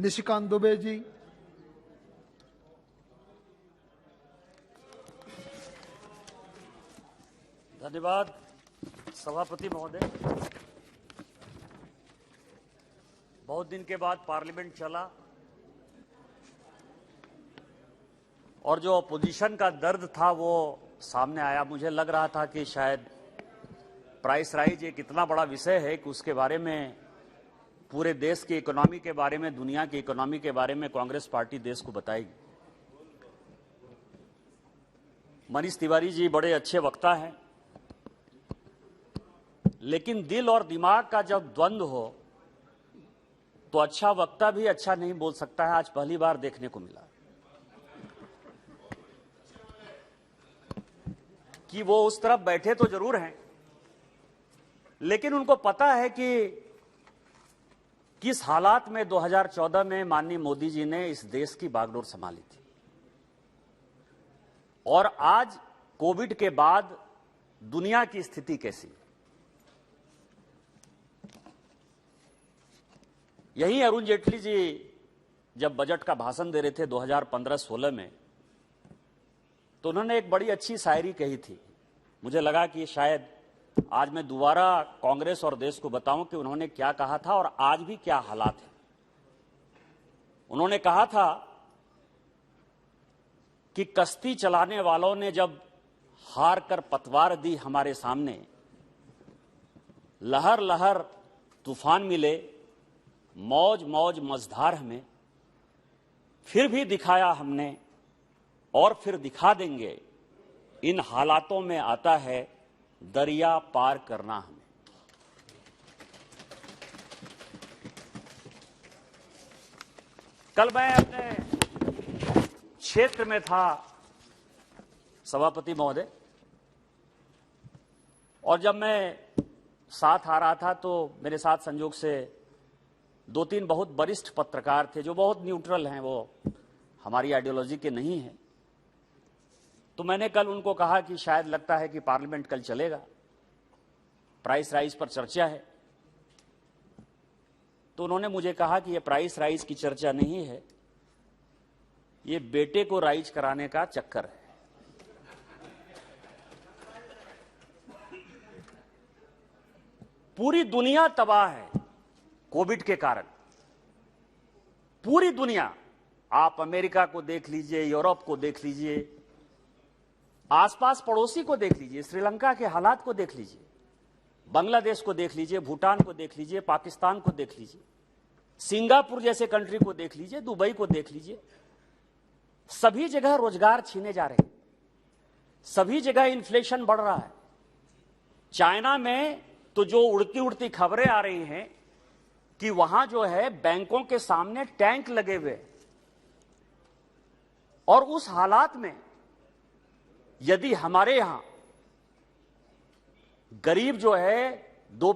निशिकांत दुबे जी। धन्यवाद सभापति महोदय। बहुत दिन के बाद पार्लियामेंट चला और जो अपोजिशन का दर्द था वो सामने आया। मुझे लग रहा था कि शायद प्राइस राइज एक इतना बड़ा विषय है कि उसके बारे में, पूरे देश की इकोनॉमी के बारे में, दुनिया की इकोनॉमी के बारे में कांग्रेस पार्टी देश को बताएगी। मनीष तिवारी जी बड़े अच्छे वक्ता हैं, लेकिन दिल और दिमाग का जब द्वंद्व हो तो अच्छा वक्ता भी अच्छा नहीं बोल सकता है। आज पहली बार देखने को मिला कि वो उस तरफ बैठे तो जरूर हैं, लेकिन उनको पता है कि किस हालात में 2014 में माननीय मोदी जी ने इस देश की बागडोर संभाली थी, और आज कोविड के बाद दुनिया की स्थिति कैसी है। यही अरुण जेटली जी जब बजट का भाषण दे रहे थे 2015-16 में, तो उन्होंने एक बड़ी अच्छी शायरी कही थी। मुझे लगा कि शायद आज मैं दोबारा कांग्रेस और देश को बताऊं कि उन्होंने क्या कहा था और आज भी क्या हालात है। उन्होंने कहा था कि कश्ती चलाने वालों ने जब हार कर पतवार दी हमारे सामने, लहर लहर तूफान मिले, मौज मौज मझधार हमें, फिर भी दिखाया हमने और फिर दिखा देंगे। इन हालातों में आता है दरिया पार करना हमें। कल मैं अपने क्षेत्र में था सभापति महोदय, और जब मैं साथ आ रहा था तो मेरे साथ संयोग से 2-3 बहुत वरिष्ठ पत्रकार थे जो बहुत न्यूट्रल हैं, वो हमारी आइडियोलॉजी के नहीं हैं। तो मैंने कल उनको कहा कि शायद लगता है कि पार्लियामेंट कल चलेगा, प्राइस राइज पर चर्चा है। तो उन्होंने मुझे कहा कि ये प्राइस राइज की चर्चा नहीं है, ये बेटे को राइज कराने का चक्कर है। पूरी दुनिया तबाह है कोविड के कारण, पूरी दुनिया। आप अमेरिका को देख लीजिए, यूरोप को देख लीजिए, आसपास पड़ोसी को देख लीजिए, श्रीलंका के हालात को देख लीजिए, बांग्लादेश को देख लीजिए, भूटान को देख लीजिए, पाकिस्तान को देख लीजिए, सिंगापुर जैसे कंट्री को देख लीजिए, दुबई को देख लीजिए। सभी जगह रोजगार छीने जा रहे हैं, सभी जगह इन्फ्लेशन बढ़ रहा है। चाइना में तो जो उड़ती उड़ती खबरें आ रही हैं कि वहां जो है बैंकों के सामने टैंक लगे हुए, और उस हालात में यदि हमारे यहां गरीब जो है दो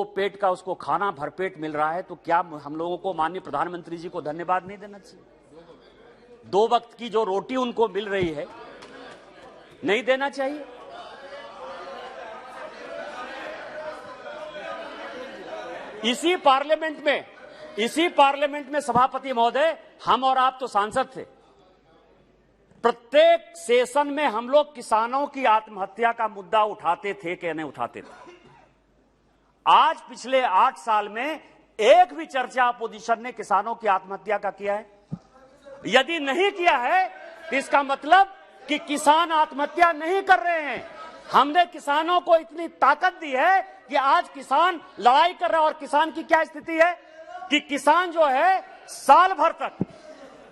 पेट का उसको खाना भरपेट मिल रहा है, तो क्या हम लोगों को माननीय प्रधानमंत्री जी को धन्यवाद नहीं देना चाहिए? 2 वक्त की जो रोटी उनको मिल रही है, नहीं देना चाहिए? इसी पार्लियामेंट में सभापति महोदय, हम और आप तो सांसद थे। प्रत्येक सेशन में हम लोग किसानों की आत्महत्या का मुद्दा उठाते थे कि नहीं उठाते थे? आज पिछले 8 साल में एक भी चर्चा अपोजिशन ने किसानों की आत्महत्या का किया है? यदि नहीं किया है तो इसका मतलब कि किसान आत्महत्या नहीं कर रहे हैं। हमने किसानों को इतनी ताकत दी है कि आज किसान लड़ाई कर रहा है। और किसान की क्या स्थिति है कि किसान जो है साल भर तक,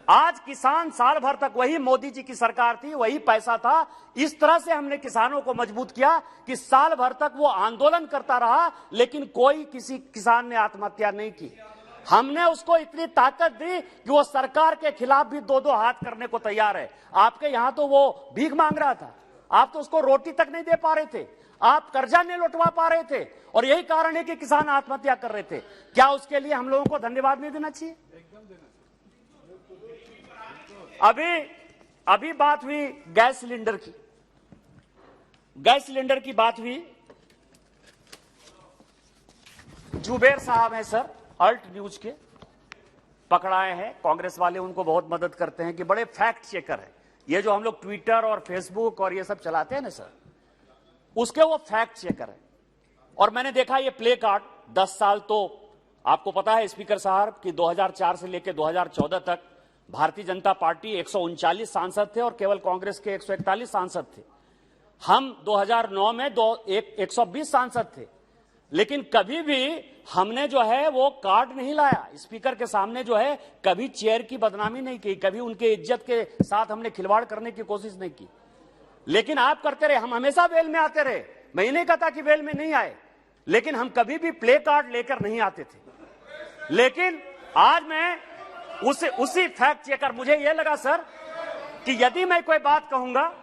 आज किसान साल भर तक, वही मोदी जी की सरकार थी, वही पैसा था, इस तरह से हमने किसानों को मजबूत किया कि साल भर तक वो आंदोलन करता रहा, लेकिन कोई किसी किसान ने आत्महत्या नहीं की। हमने उसको इतनी ताकत दी कि वो सरकार के खिलाफ भी 2-2 हाथ करने को तैयार है। आपके यहां तो वो भीख मांग रहा था, आप तो उसको रोटी तक नहीं दे पा रहे थे, आप कर्जा नहीं लौटवा पा रहे थे, और यही कारण है कि किसान आत्महत्या कर रहे थे। क्या उसके लिए हम लोगों को धन्यवाद नहीं देना चाहिए? अभी बात हुई गैस सिलेंडर की बात हुई। जुबेर साहब हैं सर, अल्ट न्यूज के, पकड़ाए हैं। कांग्रेस वाले उनको बहुत मदद करते हैं कि बड़े फैक्ट चेकर है। ये जो हम लोग ट्विटर और फेसबुक और ये सब चलाते हैं ना सर, उसके वो फैक्ट चेकर है। और मैंने देखा ये प्ले कार्ड 10 साल, तो आपको पता है स्पीकर साहब कि 2004 से लेकर 2014 तक भारतीय जनता पार्टी 139 सांसद थे और केवल कांग्रेस के 141 सांसद थे। हम 2009 में 120 सांसद थे, लेकिन कभी भी हमने जो है वो कार्ड नहीं लाया स्पीकर के सामने, जो है कभी चेयर की बदनामी नहीं की, कभी उनके इज्जत के साथ हमने खिलवाड़ करने की कोशिश नहीं की। लेकिन आप करते रहे, हम हमेशा वेल में आते रहे। मैं ये नहीं कहता कि वेल में नहीं आए, लेकिन हम कभी भी प्ले कार्ड लेकर नहीं आते थे। लेकिन आज मैं उसी फैक्ट चेकर, मुझे यह लगा सर कि यदि मैं कोई बात कहूंगा,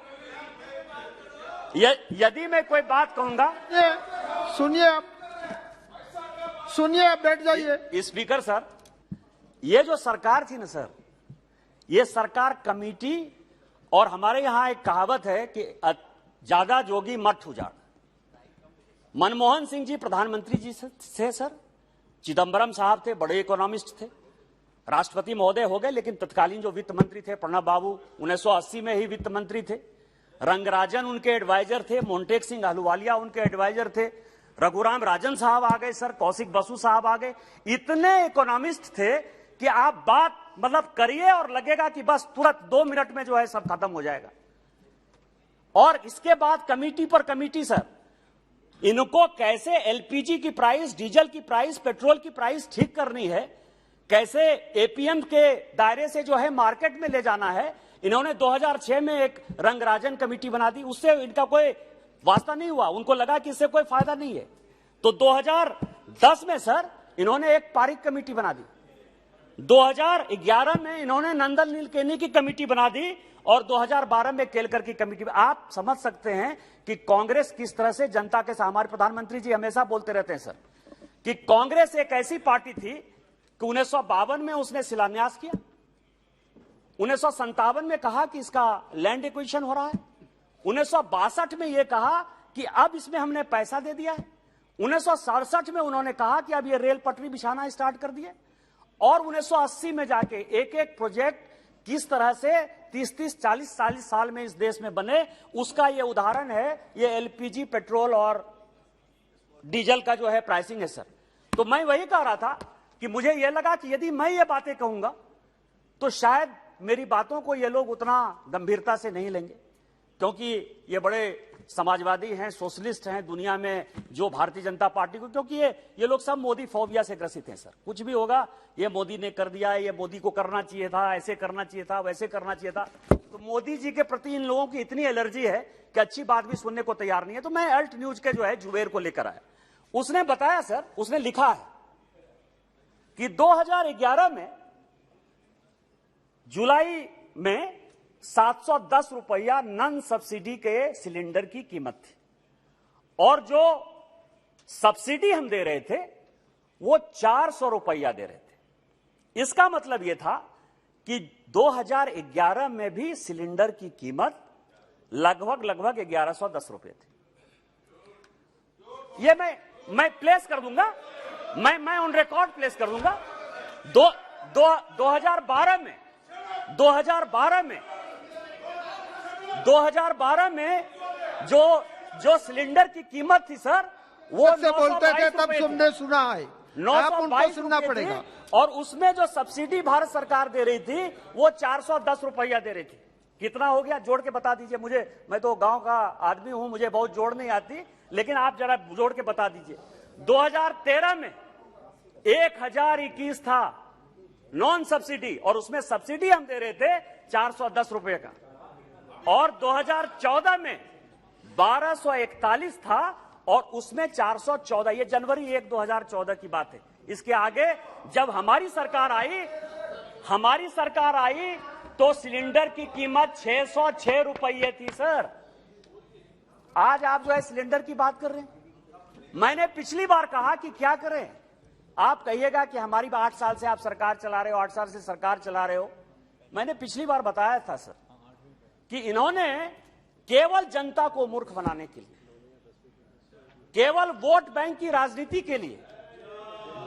सुनिए आप बैठ जाइए। स्पीकर सर, ये जो सरकार थी ना सर, ये सरकार कमेटी, और हमारे यहां एक कहावत है कि ज्यादा जोगी मठ उजाड़। मनमोहन सिंह जी प्रधानमंत्री जी थे सर, चिदंबरम साहब थे, बड़े इकोनॉमिस्ट थे, राष्ट्रपति महोदय हो गए, लेकिन तत्कालीन जो वित्त मंत्री थे प्रणब बाबू 1980 में ही वित्त मंत्री थे। रंगराजन उनके एडवाइजर थे, मोन्टेक सिंह अहलूवालिया उनके एडवाइजर थे, रघुराम राजन साहब आ गए सर, कौशिक बसु साहब आ गए। इतने इकोनॉमिस्ट थे कि आप बात मतलब करिए और लगेगा कि बस तुरंत 2 मिनट में जो है सब खत्म हो जाएगा। और इसके बाद कमेटी पर कमेटी सर, इनको कैसे एलपीजी की प्राइस, डीजल की प्राइस, पेट्रोल की प्राइस ठीक करनी है, कैसे एपीएम के दायरे से जो है मार्केट में ले जाना है। इन्होंने 2006 में एक रंगराजन कमेटी बना दी, उससे इनका कोई वास्ता नहीं हुआ, उनको लगा कि इससे कोई फायदा नहीं है। तो 2010 में सर इन्होंने एक पारिक कमेटी बना दी, 2011 में इन्होंने नंदन नीलकेनी की कमेटी बना दी, और 2012 में केलकर की कमेटी। आप समझ सकते हैं कि कांग्रेस किस तरह से जनता के साथ, हमारे प्रधानमंत्री जी हमेशा बोलते रहते हैं सर कि कांग्रेस एक ऐसी पार्टी थी कि 1952 में उसने शिलान्यास किया, 1957 में कहा कि इसका लैंड एक्विजिशन हो रहा है, 1962 में यह कहा कि अब इसमें हमने पैसा दे दिया है, 1967 में उन्होंने कहा कि अब ये रेल पटरी बिछाना स्टार्ट कर दिए, और 1980 में जाके एक एक प्रोजेक्ट किस तरह से 30-30, 40-40 साल में इस देश में बने, उसका ये उदाहरण है ये एलपीजी, पेट्रोल और डीजल का जो है प्राइसिंग है सर। तो मैं वही कह रहा था कि मुझे यह लगा कि यदि मैं ये बातें कहूंगा तो शायद मेरी बातों को ये लोग उतना गंभीरता से नहीं लेंगे, क्योंकि ये बड़े समाजवादी हैं, सोशलिस्ट हैं दुनिया में, जो भारतीय जनता पार्टी को, क्योंकि ये लोग सब मोदी फोबिया से ग्रसित हैं सर। कुछ भी होगा, ये मोदी ने कर दिया, ये मोदी को करना चाहिए था, ऐसे करना चाहिए था, वैसे करना चाहिए था। तो मोदी जी के प्रति इन लोगों की इतनी एलर्जी है कि अच्छी बात भी सुनने को तैयार नहीं है। तो मैं अल्ट न्यूज के जो है जुबेर को लेकर आया, उसने बताया सर, उसने लिखा है कि 2011 में जुलाई में 710 रुपया नॉन सब्सिडी के सिलेंडर की कीमत थी, और जो सब्सिडी हम दे रहे थे वो 400 रुपया दे रहे थे। इसका मतलब यह था कि 2011 में भी सिलेंडर की कीमत लगभग 1110 रुपये थी। ये मैं प्लेस कर दूंगा, मैं ऑन रिकॉर्ड प्लेस कर दूंगा। 2012 में जो सिलेंडर की कीमत थी सर, वो से बोलते थे तब तुमने सुना है, आप उनको सुनना पड़ेगा। और उसमें जो सब्सिडी भारत सरकार दे रही थी वो 410 रुपया दे रही थी। कितना हो गया जोड़ के बता दीजिए मुझे, मैं तो गांव का आदमी हूं, मुझे बहुत जोड़ नहीं आती, लेकिन आप जरा जोड़ के बता दीजिए। 2013 में 1021 था नॉन सब्सिडी, और उसमें सब्सिडी हम दे रहे थे 410 रुपए का, और 2014 में 1241 था और उसमें 414। ये जनवरी 1, 2014 की बात है। इसके आगे जब हमारी सरकार आई तो सिलेंडर की कीमत 606 रुपये थी सर। आज आप जो है सिलेंडर की बात कर रहे हैं। मैंने पिछली बार कहा कि क्या करें, आप कहिएगा कि हमारी 8 साल से आप सरकार चला रहे हो, 8 साल से सरकार चला रहे हो। मैंने पिछली बार बताया था सर कि इन्होंने केवल जनता को मूर्ख बनाने के लिए, केवल वोट बैंक की राजनीति के लिए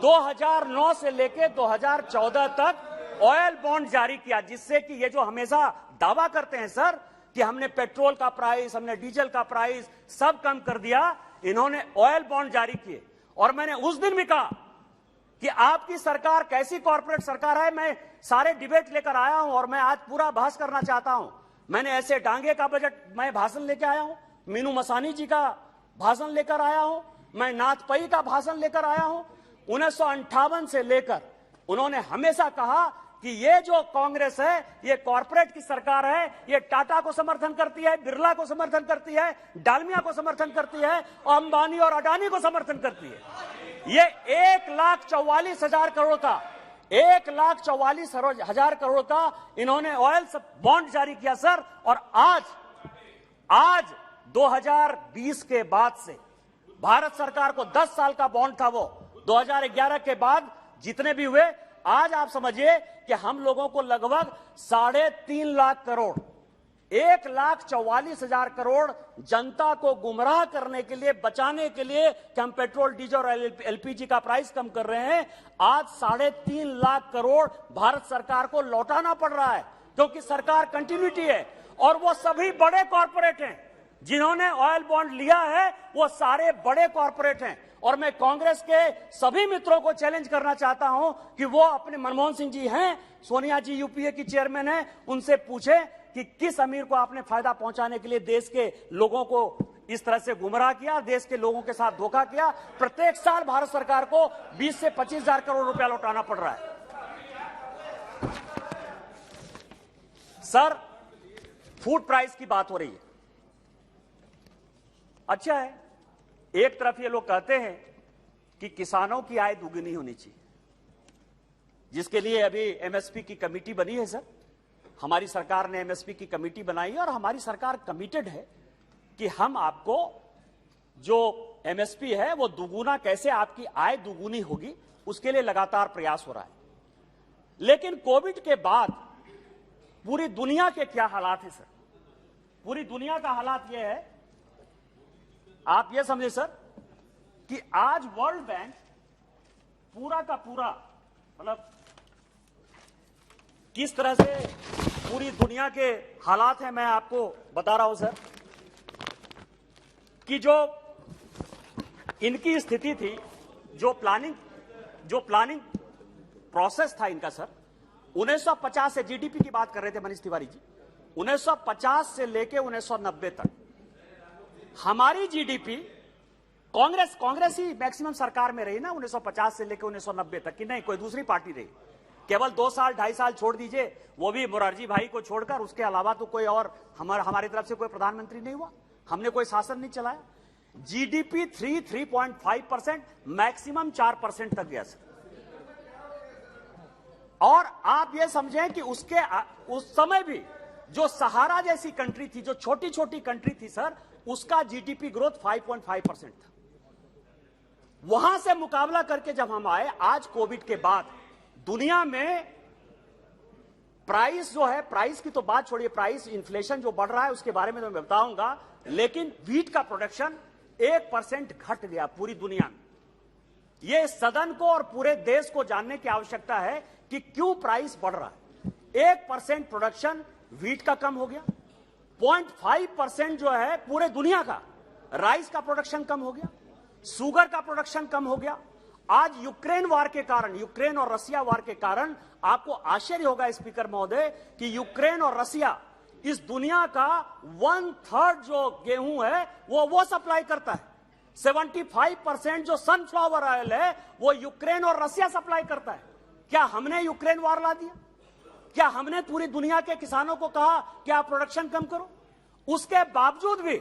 2009 से लेकर 2014 तक ऑयल बॉन्ड जारी किया, जिससे कि ये जो हमेशा दावा करते हैं सर कि हमने पेट्रोल का प्राइस, हमने डीजल का प्राइस सब कम कर दिया, इन्होंने ऑयल बॉन्ड जारी किए। और मैंने उस दिन भी कहा कि आपकी सरकार कैसी कॉर्पोरेट सरकार है। मैं सारे डिबेट लेकर आया हूं और मैं आज पूरा बहस करना चाहता हूं। मैंने ऐसे डांगे का बजट मैं भाषण लेकर आया हूं, मीनू मसानी जी का भाषण लेकर आया हूं, मैं नाथ पई का भाषण लेकर आया हूं। 1958 से लेकर उन्होंने हमेशा कहा कि ये जो कांग्रेस है ये कॉर्पोरेट की सरकार है, ये टाटा को समर्थन करती है, बिरला को समर्थन करती है, डालमिया को समर्थन करती है, और अंबानी और अडानी को समर्थन करती है। ये 1,44,000 करोड़ का 1,44,000 करोड़ का इन्होंने ऑयल बॉन्ड जारी किया सर। और आज 2020 के बाद से भारत सरकार को 10 साल का बॉन्ड था, वो 2011 के बाद जितने भी हुए, आज आप समझिए कि हम लोगों को लगभग 3.5 लाख करोड़, 1,44,000 करोड़ जनता को गुमराह करने के लिए, बचाने के लिए कि हम पेट्रोल, डीजल और एलपीजी का प्राइस कम कर रहे हैं। आज 3.5 लाख करोड़ भारत सरकार को लौटाना पड़ रहा है, क्योंकि सरकार कंटिन्यूटी है। और वो सभी बड़े कॉर्पोरेट हैं जिन्होंने ऑयल बॉन्ड लिया है, वो सारे बड़े कॉर्पोरेट हैं। और मैं कांग्रेस के सभी मित्रों को चैलेंज करना चाहता हूं कि वो अपने, मनमोहन सिंह जी हैं, सोनिया जी यूपीए की चेयरमैन है, उनसे पूछे कि किस अमीर को आपने फायदा पहुंचाने के लिए देश के लोगों को इस तरह से गुमराह किया, देश के लोगों के साथ धोखा किया। प्रत्येक साल भारत सरकार को 20 से 25,000 करोड़ रुपया लौटाना पड़ रहा है। सर, फूड प्राइस की बात हो रही है। अच्छा है, एक तरफ ये लोग कहते हैं कि किसानों की आय दुगनी होनी चाहिए, जिसके लिए अभी एमएसपी की कमेटी बनी है सर। हमारी सरकार ने एमएसपी की कमेटी बनाई है और हमारी सरकार कमिटेड है कि हम आपको जो एमएसपी है वो दुगुना, कैसे आपकी आय दुगुनी होगी, उसके लिए लगातार प्रयास हो रहा है। लेकिन कोविड के बाद पूरी दुनिया के क्या हालात है सर? पूरी दुनिया का हालात यह है, आप ये समझे सर, कि आज वर्ल्ड बैंक पूरा का पूरा, मतलब किस तरह से पूरी दुनिया के हालात हैं, मैं आपको बता रहा हूं सर, कि जो इनकी स्थिति थी, जो प्लानिंग प्रोसेस था इनका सर, 1950 से, जीडीपी की बात कर रहे थे मनीष तिवारी जी, 1950 से लेके 1990 तक हमारी जीडीपी, कांग्रेस ही मैक्सिमम सरकार में रही ना 1950 से लेकर 1990 तक, कि नहीं कोई दूसरी पार्टी रही। केवल 2 साल 2.5 साल छोड़ दीजिए, वो भी मोरारजी भाई को छोड़कर, उसके अलावा तो कोई और हमारी तरफ से कोई प्रधानमंत्री नहीं हुआ, हमने कोई शासन नहीं चलाया। जीडीपी 3.5%, मैक्सिमम 4% तक गया सर। और आप ये समझें कि उस समय भी जो सहारा जैसी कंट्री थी, जो छोटी छोटी कंट्री थी सर, उसका जीडीपी ग्रोथ 5.5% था। वहां से मुकाबला करके जब हम आए, आज कोविड के बाद दुनिया में प्राइस जो है, प्राइस की तो बात छोड़िए, प्राइस इन्फ्लेशन जो बढ़ रहा है उसके बारे में तो मैं बताऊंगा, लेकिन व्हीट का प्रोडक्शन 1% घट गया पूरी दुनिया में। यह सदन को और पूरे देश को जानने की आवश्यकता है कि क्यों प्राइस बढ़ रहा है। 1% प्रोडक्शन व्हीट का कम हो गया, 0.5% जो है पूरे दुनिया का राइस का प्रोडक्शन कम हो गया, शुगर का प्रोडक्शन कम हो गया। आज यूक्रेन वार के कारण, यूक्रेन और रसिया वार के कारण, आपको आश्चर्य होगा स्पीकर महोदय कि यूक्रेन और रसिया इस दुनिया का 1/3 जो गेहूं है वो सप्लाई करता है। 75% जो सनफ्लावर ऑयल है वो यूक्रेन और रसिया सप्लाई करता है। क्या हमने यूक्रेन वार ला दिया? क्या हमने पूरी दुनिया के किसानों को कहा कि आप प्रोडक्शन कम करो? उसके बावजूद भी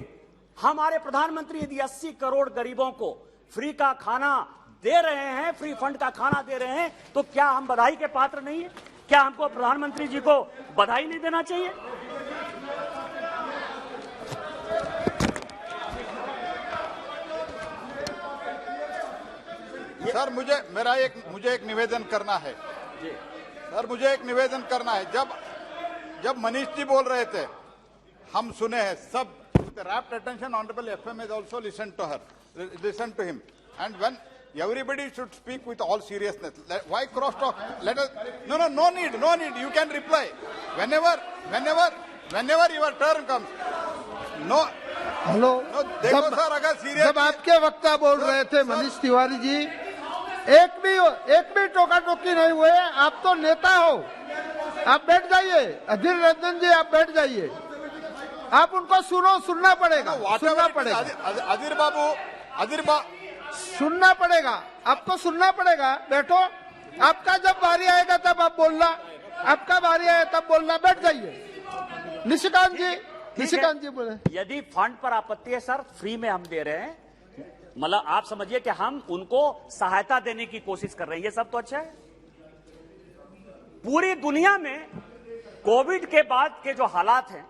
हमारे प्रधानमंत्री यदि 80 करोड़ गरीबों को फ्री का खाना दे रहे हैं, फ्री फंड का खाना दे रहे हैं, तो क्या हम बधाई के पात्र नहीं है? क्या हमको प्रधानमंत्री जी को बधाई नहीं देना चाहिए? सर, मुझे एक निवेदन करना है सर, मुझे एक निवेदन करना है। जब मनीष जी बोल रहे थे, हम सुने हैं सब, rapt attention, honorable FM has also listened to him, and everybody should speak with all seriousness. Why cross talk? Let us. No need. You can reply whenever your turn comes. No. Hello, No, देखो sir, अगर serious जब आपके वक्ता बोल रहे थे मनीष तिवारी जी, एक भी टोका टोकी नहीं हुए। आप तो नेता हो, आप बैठ जाइए। अधीर रंजन जी, आप बैठ जाइए। आप उनको सुनना पड़ेगा, सुनना पड़ेगा, आपको सुनना पड़ेगा। बैठो, आपका जब बारी आएगा तब आप बोलना, आपका बारी आए तब बोलना। बैठ जाइए। निशिकांत जी बोले। यदि फंड पर आपत्ति है सर, फ्री में हम दे रहे हैं, मतलब आप समझिए कि हम उनको सहायता देने की कोशिश कर रहे हैं, ये सब तो अच्छा है। पूरी दुनिया में कोविड के बाद के जो हालात हैं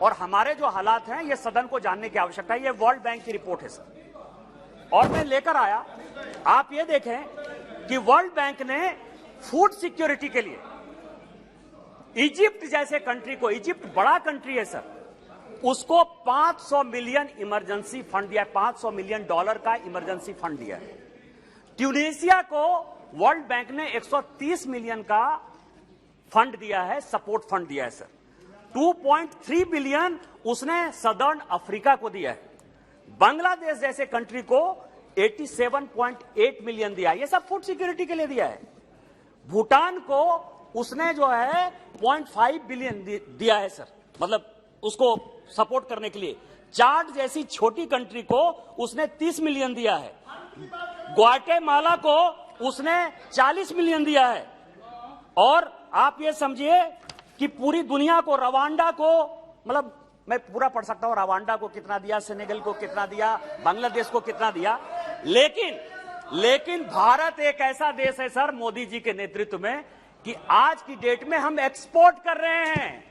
और हमारे जो हालात हैं, ये सदन को जानने की आवश्यकता है। ये वर्ल्ड बैंक की रिपोर्ट है सर, और मैं लेकर आया। आप ये देखें कि वर्ल्ड बैंक ने फूड सिक्योरिटी के लिए इजिप्ट जैसे कंट्री को, इजिप्ट बड़ा कंट्री है सर, उसको 500 मिलियन इमरजेंसी फंड दिया है, $500 मिलियन का इमरजेंसी फंड दिया है। ट्यूनीशिया को वर्ल्ड बैंक ने 130 मिलियन का फंड दिया है, सपोर्ट फंड दिया है सर। 2.3 बिलियन उसने सदर्न अफ्रीका को दिया है। बांग्लादेश जैसे कंट्री को 87.8 मिलियन दिया है, ये सब फूड सिक्योरिटी के लिए दिया है। भूटान को उसने जो है 0.5 बिलियन दिया है सर, मतलब उसको सपोर्ट करने के लिए। चाड जैसी छोटी कंट्री को उसने 30 मिलियन दिया है। ग्वाटेमाला को उसने 40 मिलियन दिया है। और आप ये समझिए कि पूरी दुनिया को, रवांडा को, मतलब मैं पूरा पढ़ सकता हूं, रवांडा को कितना दिया, सेनेगल को कितना दिया, बांग्लादेश को कितना दिया। लेकिन भारत एक ऐसा देश है सर, मोदी जी के नेतृत्व में, कि आज की डेट में हम एक्सपोर्ट कर रहे हैं।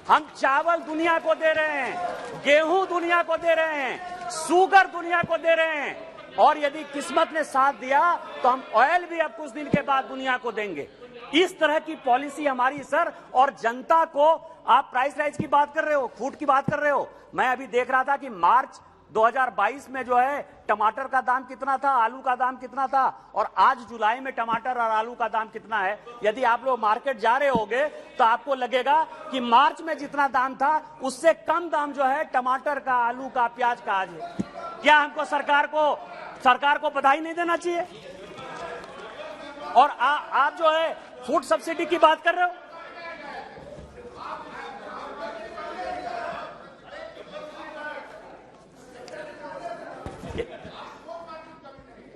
हम चावल दुनिया को दे रहे हैं, गेहूं दुनिया को दे रहे हैं, शुगर दुनिया को दे रहे हैं, और यदि किस्मत ने साथ दिया तो हम ऑयल भी अब कुछ दिन के बाद दुनिया को देंगे। इस तरह की पॉलिसी हमारी सर। और जनता को, आप प्राइस राइज की बात कर रहे हो, फूड की बात कर रहे हो। मैं अभी देख रहा था कि मार्च 2022 में जो है टमाटर का दाम कितना था, आलू का दाम कितना था, और आज जुलाई में टमाटर और आलू का दाम कितना है। यदि आप लोग मार्केट जा रहे होंगे तो आपको लगेगा कि मार्च में जितना दाम था उससे कम दाम जो है टमाटर का, आलू का, प्याज का आज है। क्या हमको सरकार को बधाई नहीं देना चाहिए? और आप जो है फूड सब्सिडी की बात कर रहे हो।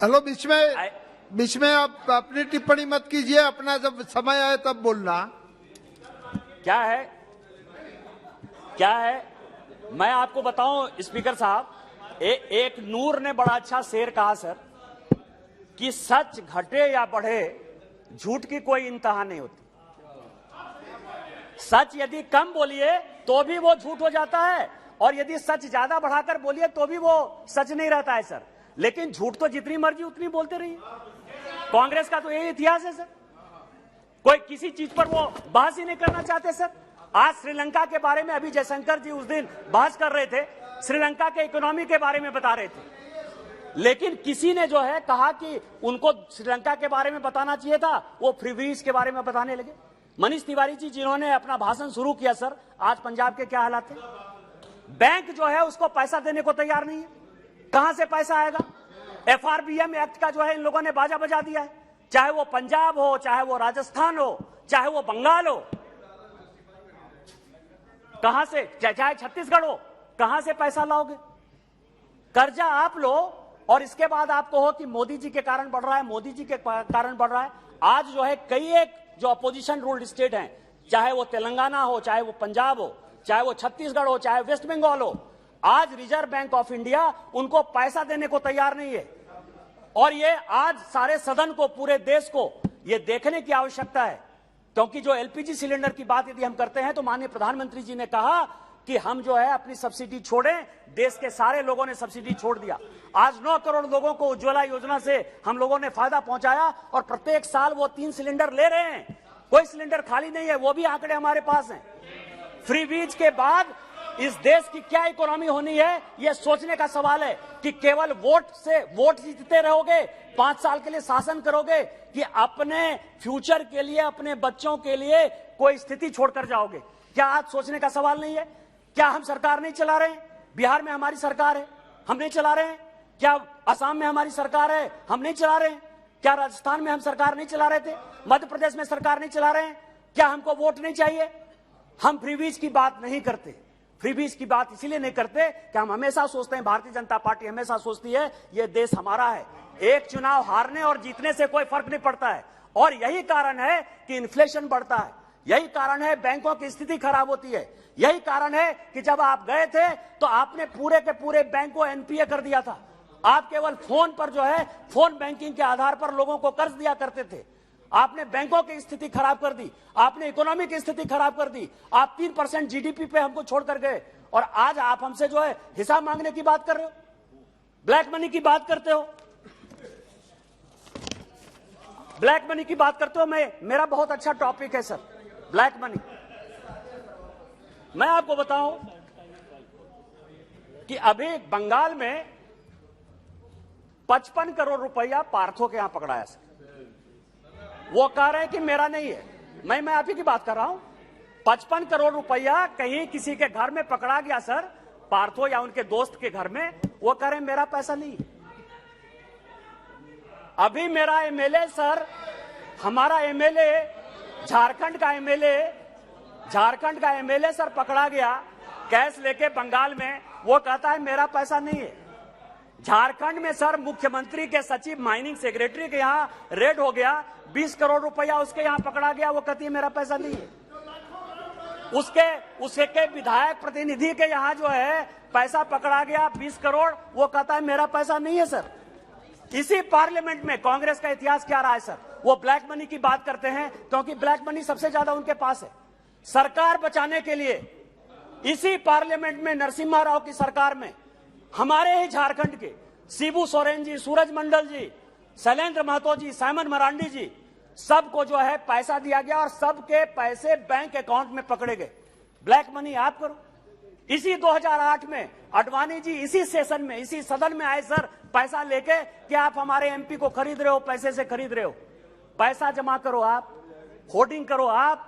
हेलो, बीच में आप अपनी टिप्पणी मत कीजिए, अपना जब समय आए तब बोलना। क्या है मैं आपको बताऊं स्पीकर साहब, एक नूर ने बड़ा अच्छा शेर कहा सर, कि सच घटे या बढ़े झूठ की कोई इंतहा नहीं होती। सच यदि कम बोलिए तो भी वो झूठ हो जाता है, और यदि सच ज्यादा बढ़ाकर बोलिए तो भी वो सच नहीं रहता है सर। लेकिन झूठ तो जितनी मर्जी उतनी बोलते रहिए। कांग्रेस का तो यही इतिहास है सर, कोई किसी चीज पर वो बहस ही नहीं करना चाहते सर। आज श्रीलंका के बारे में अभी जयशंकर जी उस दिन बहस कर रहे थे, श्रीलंका के इकोनॉमी के बारे में बता रहे थे, लेकिन किसी ने जो है कहा कि उनको श्रीलंका के बारे में बताना चाहिए था, वो फ्रीबीज के बारे में बताने लगे। मनीष तिवारी जी जिन्होंने अपना भाषण शुरू किया सर, आज पंजाब के क्या हालात थे। बैंक जो है उसको पैसा देने को तैयार नहीं है, कहां से पैसा आएगा। FRBM एक्ट का जो है इन लोगों ने बाजा बजा दिया है, चाहे वो पंजाब हो, चाहे वो राजस्थान हो, चाहे वो बंगाल हो, कहां से, चाहे छत्तीसगढ़ हो, कहां से पैसा लाओगे। कर्जा आप लो और इसके बाद आप कहो कि मोदी जी के कारण बढ़ रहा है, मोदी जी के कारण बढ़ रहा है। आज जो है कई एक जो अपोजिशन रूल्ड स्टेट हैं, चाहे वो तेलंगाना हो, चाहे वो पंजाब हो, चाहे वो छत्तीसगढ़ हो, चाहे वेस्ट बंगाल हो, आज रिजर्व बैंक ऑफ इंडिया उनको पैसा देने को तैयार नहीं है। और ये आज सारे सदन को, पूरे देश को ये देखने की आवश्यकता है, क्योंकि जो LPG सिलेंडर की बात यदि हम करते हैं तो माननीय प्रधानमंत्री जी ने कहा कि हम जो है अपनी सब्सिडी छोड़ें। देश के सारे लोगों ने सब्सिडी छोड़ दिया। आज 9 करोड़ लोगों को उज्ज्वला योजना से हम लोगों ने फायदा पहुंचाया, और प्रत्येक साल वो 3 सिलेंडर ले रहे हैं, कोई सिलेंडर खाली नहीं है, वो भी आंकड़े हमारे पास हैं। फ्री बीज के बाद इस देश की क्या इकोनॉमी होनी है, यह सोचने का सवाल है कि केवल वोट जीतते रहोगे, 5 साल के लिए शासन करोगे, कि अपने फ्यूचर के लिए, अपने बच्चों के लिए कोई स्थिति छोड़कर जाओगे। क्या आज सोचने का सवाल नहीं है? क्या हम सरकार नहीं चला रहे हैं? बिहार में हमारी सरकार है, हम नहीं चला रहे हैं? क्या असम में हमारी सरकार है, हम नहीं चला रहे हैं? क्या राजस्थान में हम सरकार नहीं चला रहे थे? मध्य प्रदेश में सरकार नहीं चला रहे हैं? क्या हमको वोट नहीं चाहिए? हम फ्रीबीज की बात नहीं करते। फ्रीबीज की बात इसीलिए नहीं करते कि हम हमेशा सोचते हैं, भारतीय जनता पार्टी हमेशा सोचती है यह देश हमारा है, एक चुनाव हारने और जीतने से कोई फर्क नहीं पड़ता है। और यही कारण है कि इन्फ्लेशन बढ़ता है, यही कारण है बैंकों की स्थिति खराब होती है, यही कारण है कि जब आप गए थे तो आपने पूरे के पूरे बैंक को एनपीए कर दिया था। आप केवल फोन पर जो है, फोन बैंकिंग के आधार पर लोगों को कर्ज दिया करते थे। आपने बैंकों की स्थिति खराब कर दी, आपने इकोनॉमी की स्थिति खराब कर दी। आप 3% जीडीपी पे हमको छोड़कर गए और आज आप हमसे जो है हिसाब मांगने की बात कर रहे हो, ब्लैक मनी की बात करते हो, ब्लैक मनी की बात करते हो। मेरा बहुत अच्छा टॉपिक है सर, ब्लैक मनी। मैं आपको बताऊं कि अभी बंगाल में 55 करोड़ रुपया पार्थो के यहां पकड़ाया सर। वो कह रहे हैं कि मेरा नहीं है, मैं आप ही की बात कर रहा हूं। 55 करोड़ रुपया कहीं किसी के घर में पकड़ा गया सर, पार्थो या उनके दोस्त के घर में। वो कह रहे हैं मेरा पैसा नहीं है। अभी मेरा एमएलए सर, हमारा एमएलए, झारखंड का एमएलए सर पकड़ा गया कैश लेके बंगाल में। वो कहता है मेरा पैसा नहीं है। झारखंड में सर मुख्यमंत्री के सचिव माइनिंग सेक्रेटरी के यहां रेड हो गया, 20 करोड़ रुपया उसके यहां पकड़ा गया। वो कहती है मेरा पैसा नहीं है। उसके विधायक प्रतिनिधि के यहां जो है पैसा पकड़ा गया 20 करोड़, वो कहता है मेरा पैसा नहीं है सर। इसी पार्लियामेंट में कांग्रेस का इतिहास क्या रहा है सर? वो ब्लैक मनी की बात करते हैं क्योंकि ब्लैक मनी सबसे ज्यादा उनके पास है। सरकार बचाने के लिए इसी पार्लियामेंट में, नरसिम्हा राव की सरकार में, हमारे ही झारखंड के शिबू सोरेन जी, सूरज मंडल जी, शैलेंद्र महतो जी, साइमन मरांडी जी, सबको जो है पैसा दिया गया और सबके पैसे बैंक अकाउंट में पकड़े गए। ब्लैक मनी आप करो। इसी 2008 में अडवाणी जी इसी सेशन में, इसी सदन में आए सर पैसा लेके कि आप हमारे एमपी को खरीद रहे हो, पैसे से खरीद रहे हो। पैसा जमा करो आप, होर्डिंग करो आप।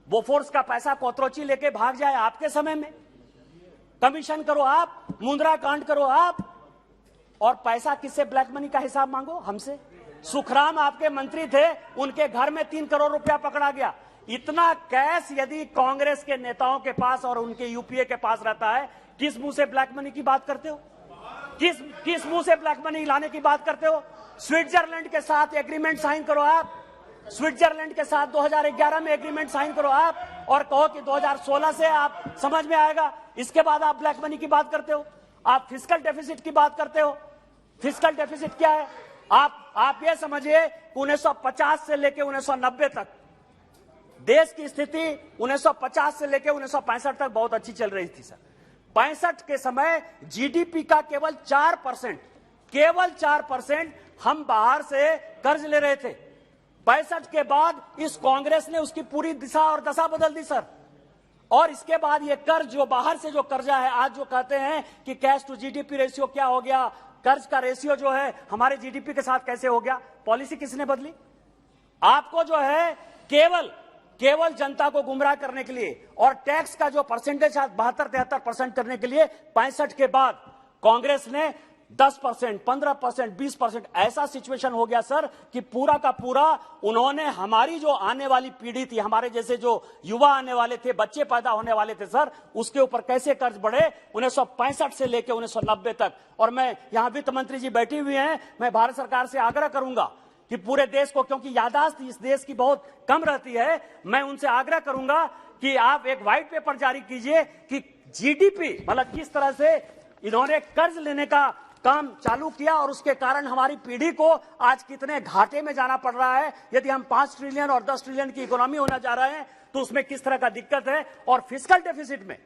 बोफोर्स का पैसा कोतरोची लेके भाग जाए आपके समय में, कमीशन करो आप, मुंद्रा कांड करो आप, और पैसा किससे? ब्लैक मनी का हिसाब मांगो हमसे। सुखराम आपके मंत्री थे, उनके घर में 3 करोड़ रुपया पकड़ा गया। इतना कैश यदि कांग्रेस के नेताओं के पास और उनके यूपीए के पास रहता है, किस मुंह से ब्लैक मनी की बात करते हो? किस मुंह से ब्लैक मनी लाने की बात करते हो? स्विट्जरलैंड के साथ एग्रीमेंट साइन करो आप, स्विट्जरलैंड के साथ 2011 में एग्रीमेंट साइन करो आप, और कहो कि 2016 से आप समझ में आएगा। इसके बाद आप ब्लैक मनी की बात करते हो। आप फिस्कल डेफिसिट की बात करते हो। फिस्कल डेफिसिट क्या है? आप ये समझिए 1950 से लेकर 1990 तक देश की स्थिति 1950 से लेकर 1965 तक बहुत अच्छी चल रही थी सर। 65 के समय जीडीपी का केवल 4% हम बाहर से कर्ज ले रहे थे। 65 के बाद इस कांग्रेस ने उसकी पूरी दिशा और दशा बदल दी सर। और इसके बाद ये कर्ज, जो बाहर से जो कर्जा है, आज जो कहते हैं कि कैश टू जीडीपी रेशियो क्या हो गया, कर्ज का रेशियो जो है हमारे जीडीपी के साथ कैसे हो गया, पॉलिसी किसने बदली? आपको जो है केवल जनता को गुमराह करने के लिए और टैक्स का जो परसेंटेज 72-73% करने के लिए 65 के बाद कांग्रेस ने 10%, 15%, 20% ऐसा सिचुएशन हो गया सर कि पूरा का पूरा उन्होंने हमारी जो आने वाली पीढ़ी थी, हमारे जैसे जो युवा आने वाले थे, बच्चे पैदा होने वाले थे सर, उसके ऊपर कैसे कर्ज बढ़े 1965 से लेकर 1990 तक। और मैं यहां वित्त मंत्री जी बैठी हुई हैं, मैं भारत सरकार से आग्रह करूंगा कि पूरे देश को, क्योंकि याददाश्त इस देश की बहुत कम रहती है, मैं उनसे आग्रह करूंगा कि आप एक व्हाइट पेपर जारी कीजिए कि जीडीपी मतलब किस तरह से इन्होंने कर्ज लेने का काम चालू किया और उसके कारण हमारी पीढ़ी को आज कितने घाटे में जाना पड़ रहा है। यदि हम 5 ट्रिलियन और 10 ट्रिलियन की इकोनॉमी होना जा रहे हैं तो उसमें किस तरह का दिक्कत है, और फिस्कल डेफिसिट में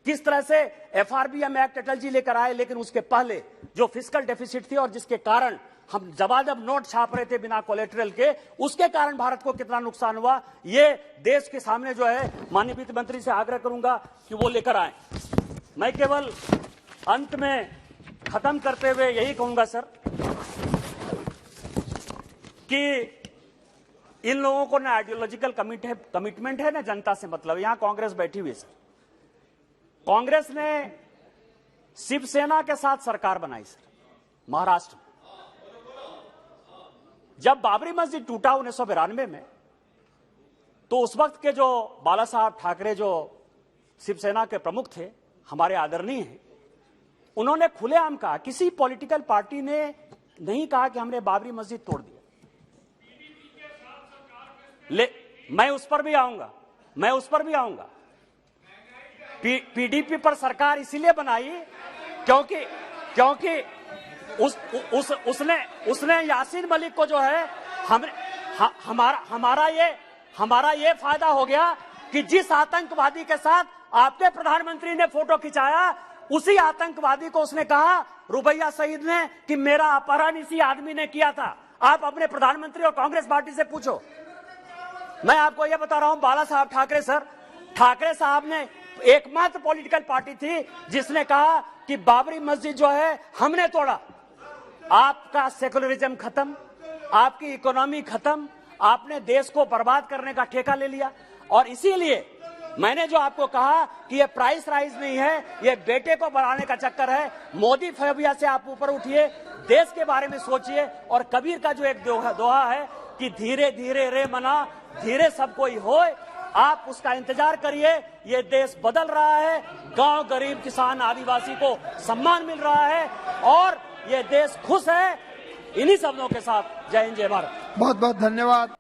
किस तरह से एफआरबीएम एक्ट अटल जी लेकर आए, लेकिन उसके पहले जो फिस्कल डेफिसिट थी और जिसके कारण हम जबाजब नोट छाप रहे थे बिना कोलेटरल के, उसके कारण भारत को कितना नुकसान हुआ, ये देश के सामने जो है माननीय वित्त मंत्री से आग्रह करूंगा कि वो लेकर आए। मैं केवल अंत में खत्म करते हुए यही कहूंगा सर कि इन लोगों को ना आइडियोलॉजिकल कमिटमेंट है ना जनता से मतलब। यहां कांग्रेस बैठी हुई है सर। कांग्रेस ने शिवसेना के साथ सरकार बनाई सर महाराष्ट्र में। जब बाबरी मस्जिद टूटा 1992 में, तो उस वक्त के जो बाला साहब ठाकरे जो शिवसेना के प्रमुख थे, हमारे आदरणीय हैं, उन्होंने खुलेआम कहा, किसी पॉलिटिकल पार्टी ने नहीं कहा कि हमने बाबरी मस्जिद तोड़ दिया। मैं उस पर भी आऊंगा। पीडीपी पर सरकार इसीलिए बनाई क्योंकि उसने यासीन मलिक को जो है हमारा ये फायदा हो गया कि जिस आतंकवादी के साथ आपके प्रधानमंत्री ने फोटो खिंचाया, उसी आतंकवादी को उसने कहा, रुबैया सईद ने, कि मेरा अपहरण इसी आदमी ने किया था। आप अपने प्रधानमंत्री और कांग्रेस पार्टी से पूछो। मैं आपको यह बता रहा हूं, बाला साहब ठाकरे साहब ने एकमात्र पॉलिटिकल पार्टी थी जिसने कहा कि बाबरी मस्जिद जो है हमने तोड़ा। आपका सेकुलरिज्म खत्म, आपकी इकोनॉमी खत्म, आपने देश को बर्बाद करने का ठेका ले लिया। और इसीलिए मैंने जो आपको कहा कि ये प्राइस राइज नहीं है, ये बेटे को बढ़ाने का चक्कर है। मोदी फोबिया से आप ऊपर उठिए, देश के बारे में सोचिए। और कबीर का जो एक दोहा है कि धीरे धीरे रे मना, धीरे सब कोई होए, आप उसका इंतजार करिए। ये देश बदल रहा है, गांव, गरीब, किसान, आदिवासी को सम्मान मिल रहा है और ये देश खुश है। इन्हीं शब्दों के साथ जय हिंद, जय भारत। बहुत बहुत धन्यवाद।